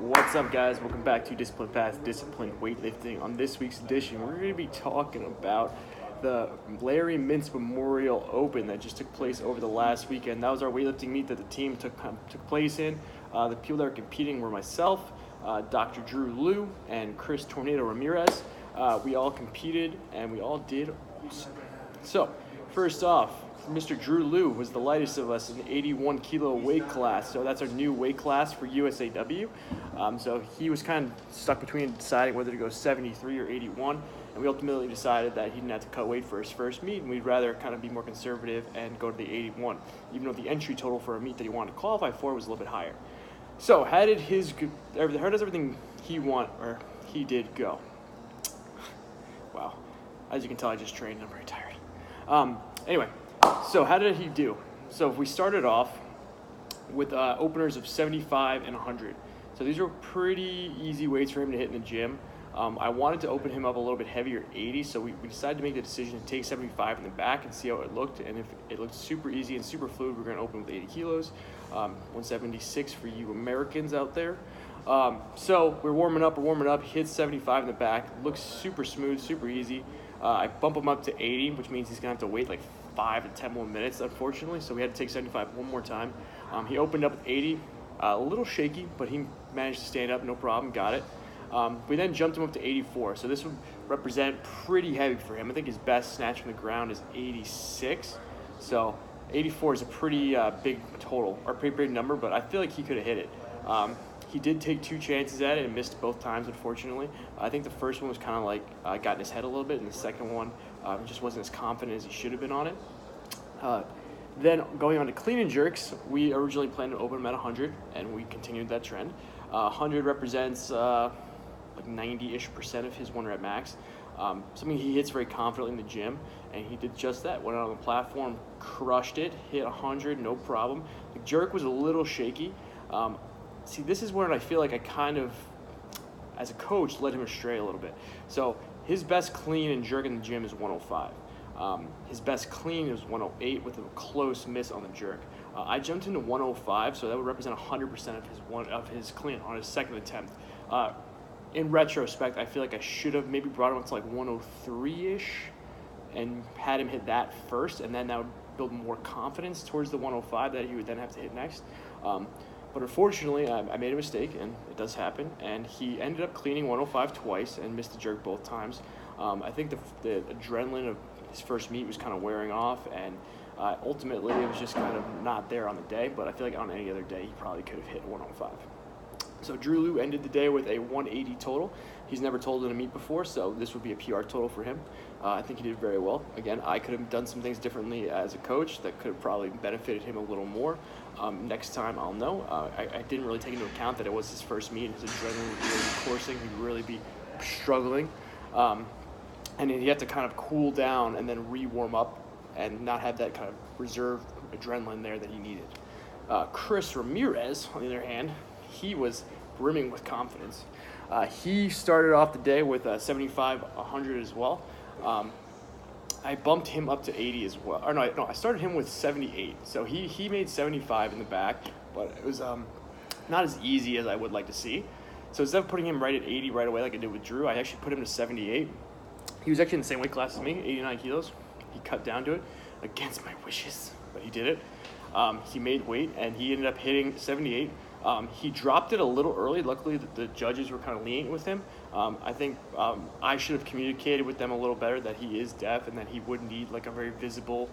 What's up, guys? Welcome back to Discipline Path, Disciplined Weightlifting. On this week's edition, we're going to be talking about the Larry Mintz Memorial Open that just took place over the last weekend. That was our weightlifting meet that the team took place in. The people that were competing were myself, Dr. Drew Liu, and Chris Tornado Ramirez. We all competed, and we all did awesome. So, first off, Mr. Drew Liu was the lightest of us in the 81 kilo weight class. So that's our new weight class for USAW. So he was kind of stuck between deciding whether to go 73 or 81. And we ultimately decided that he didn't have to cut weight for his first meet, and we'd rather kind of be more conservative and go to the 81, even though the entry total for a meet that he wanted to qualify for was a little bit higher. So how does everything he did go? Wow. As you can tell, I just trained and I'm very tired. Anyway. So how did he do? So we started off with openers of 75 and 100. So these were pretty easy weights for him to hit in the gym. I wanted to open him up a little bit heavier, 80, so we decided to make the decision to take 75 in the back and see how it looked. And if it looked super easy and super fluid, we're going to open with 80 kilos, 176 for you Americans out there. So we're warming up, hit 75 in the back, looks super smooth, super easy. I bump him up to 80, which means he's going to have to wait like 5 to 10 more minutes, unfortunately. So we had to take 75 one more time. He opened up with 80, a little shaky, but he managed to stand up, no problem, got it. We then jumped him up to 84. So this would represent pretty heavy for him. I think his best snatch from the ground is 86. So 84 is a pretty big total, or pretty big number, but I feel like he could have hit it. He did take 2 chances at it and missed both times, unfortunately. I think the first one was kind of like got in his head a little bit, and the second one he just wasn't as confident as he should have been on it. Then going on to clean and jerks, we originally planned to open him at 100, and we continued that trend. 100 represents like 90-ish% of his 1 rep max. Something he hits very confidently in the gym, and he did just that. Went out on the platform, crushed it, hit 100, no problem. The jerk was a little shaky. See, this is where I feel like I kind of, as a coach, led him astray a little bit. So his best clean and jerk in the gym is 105. His best clean is 108 with a close miss on the jerk. I jumped into 105, so that would represent 100% of his clean on his second attempt. In retrospect, I feel like I should have maybe brought him up to like 103-ish and had him hit that first, and then that would build more confidence towards the 105 that he would then have to hit next. But unfortunately, I made a mistake, and it does happen, and he ended up cleaning 105 twice and missed the jerk both times. I think the adrenaline of his first meet was kind of wearing off, and ultimately it was just kind of not there on the day, but I feel like on any other day he probably could have hit 105. So Drew Liu ended the day with a 180 total. He's never totaled in a meet before, so this would be a PR total for him. I think he did very well. Again, I could have done some things differently as a coach that could have probably benefited him a little more. Next time, I'll know. I didn't really take into account that it was his first meet, and his adrenaline would really be coursing. He'd really be struggling. And he had to kind of cool down and then re-warm up and not have that kind of reserved adrenaline there that he needed. Chris Ramirez, on the other hand, he was brimming with confidence. He started off the day with 75, 100 as well. I bumped him up to 80 as well. Or no, I started him with 78. So he made 75 in the back, but it was not as easy as I would like to see. So instead of putting him right at 80 right away like I did with Drew, I actually put him to 78. He was actually in the same weight class as me, 89 kilos. He cut down to it against my wishes, but he did it. He made weight, and he ended up hitting 78. He dropped it a little early. Luckily, the judges were kind of lenient with him. I think I should have communicated with them a little better that he is deaf and that he would need like a very visible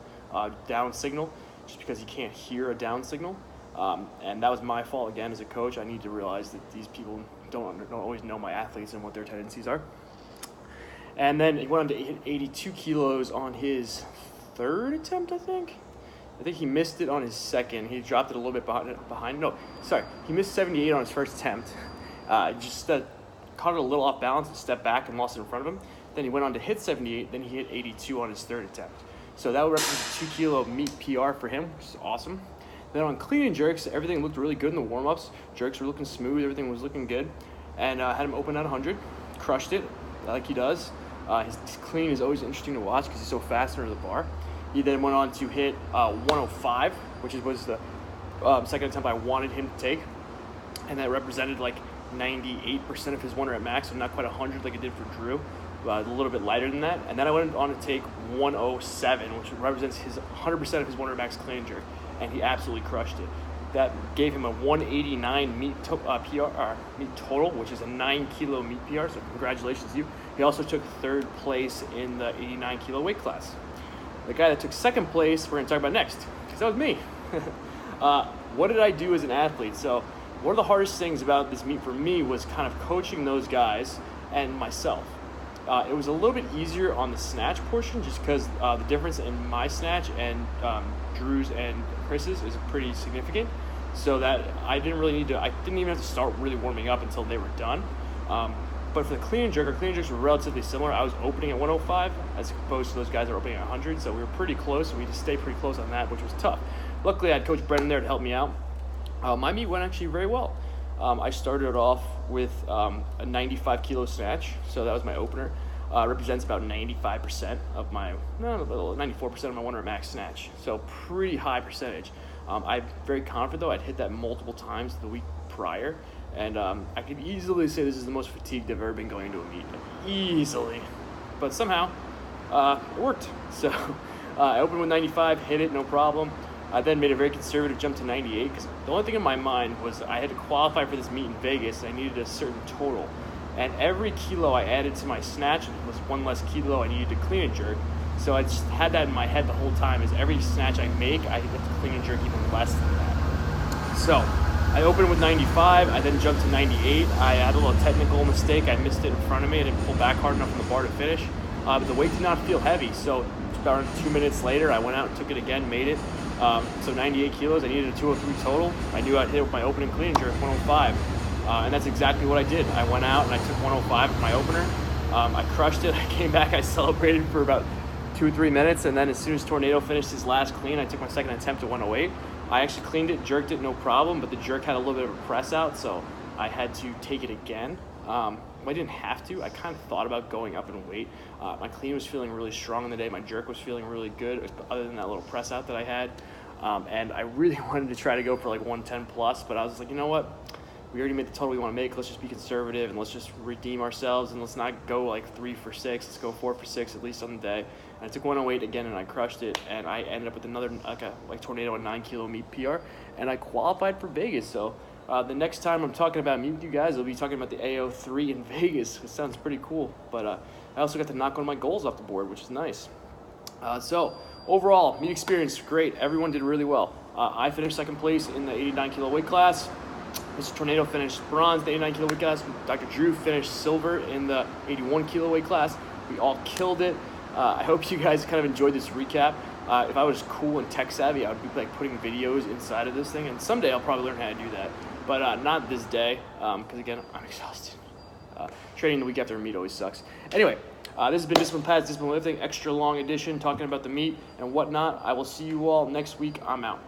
down signal, just because he can't hear a down signal. And that was my fault again as a coach. I need to realize that these people don't always know my athletes and what their tendencies are. And then he went on to hit 82 kilos on his third attempt, I think. I think he missed it on his second. He dropped it a little bit behind. No, sorry. He missed 78 on his first attempt. Just caught it a little off balance and stepped back and lost it in front of him. Then he went on to hit 78. Then he hit 82 on his third attempt. So that would represent a 2 kilo meet PR for him, which is awesome. Then on clean and jerks, everything looked really good in the warm-ups. Jerks were looking smooth. Everything was looking good. And had him open at 100. Crushed it like he does. His clean is always interesting to watch because he's so fast under the bar. He then went on to hit 105, which was the second attempt I wanted him to take. and that represented like 98% of his 1 rep max, so not quite 100 like it did for Drew, a little bit lighter than that. And then I went on to take 107, which represents his 100% of his 1 rep max clean and jerk, and he absolutely crushed it. That gave him a 189 meat total, which is a 9 kilo meat PR, so congratulations to you. He also took 3rd place in the 89 kilo weight class. The guy that took 2nd place, we're going to talk about next, because that was me. What did I do as an athlete? So one of the hardest things about this meet for me was kind of coaching those guys and myself. It was a little bit easier on the snatch portion just because the difference in my snatch and Drew's and Chris's is pretty significant. So that I didn't even have to start really warming up until they were done. But for the clean and jerk, our clean and jerks were relatively similar. I was opening at 105 as opposed to those guys that were opening at 100. So we were pretty close, and we just stayed pretty close on that, which was tough. Luckily, I had Coach Brennan there to help me out. My meet went actually very well. I started off with a 95 kilo snatch, so that was my opener. Represents about 95% of my, 94% of my 1 rep max snatch. So pretty high percentage. I'm very confident though. I'd hit that multiple times the week prior, and I could easily say this is the most fatigued I've ever been going into a meet. Easily. But somehow, it worked. So I opened with 95, hit it, no problem. I then made a very conservative jump to 98 because the only thing in my mind was I had to qualify for this meet in Vegas. And I needed a certain total. And every kilo I added to my snatch was 1 less kilo I needed to clean and jerk. So I just had that in my head the whole time, is every snatch I make, I have to clean and jerk even less than that. So I opened with 95, I then jumped to 98. I had a little technical mistake. I missed it in front of me. I didn't pull back hard enough on the bar to finish. But the weight did not feel heavy. So about 2 minutes later, I went out and took it again, made it. So 98 kilos, I needed a 203 total. I knew I'd hit it with my opening clean and jerk, 105. And that's exactly what I did. I went out and I took 105 with my opener. I crushed it. I came back, I celebrated for about 2 or 3 minutes, and then as soon as Tornado finished his last clean, I took my second attempt at 108. I actually cleaned it, jerked it, no problem, but the jerk had a little bit of a press out, so I had to take it again. I didn't have to. I kind of thought about going up in weight. My clean was feeling really strong in the day. My jerk was feeling really good, other than that little press out that I had. And I really wanted to try to go for like 110 plus, but I was like, you know what? We already made the total we want to make. Let's just be conservative and let's just redeem ourselves, and let's not go like 3 for 6. Let's go 4 for 6 at least on the day. And I took 108 again and I crushed it, and I ended up with another like Tornado, a 9 kilo meat PR, and I qualified for Vegas. So the next time I'm talking about meet with you guys, I'll be talking about the AO3 in Vegas. It sounds pretty cool, but I also got to knock one of my goals off the board, which is nice. So overall, meet experience, great. Everyone did really well. I finished 2nd place in the 89 kilo weight class. Mr. Tornado finished bronze in the 89 kilo weight class. Dr. Drew finished silver in the 81 kilo weight class. We all killed it. I hope you guys kind of enjoyed this recap. If I was cool and tech savvy, I would be like putting videos inside of this thing, and someday I'll probably learn how to do that. But not this day, because again, I'm exhausted. Training the week after a meet always sucks. Anyway, this has been Discipline Pads, Discipline Lifting, extra long edition, talking about the meet and whatnot. I will see you all next week. I'm out.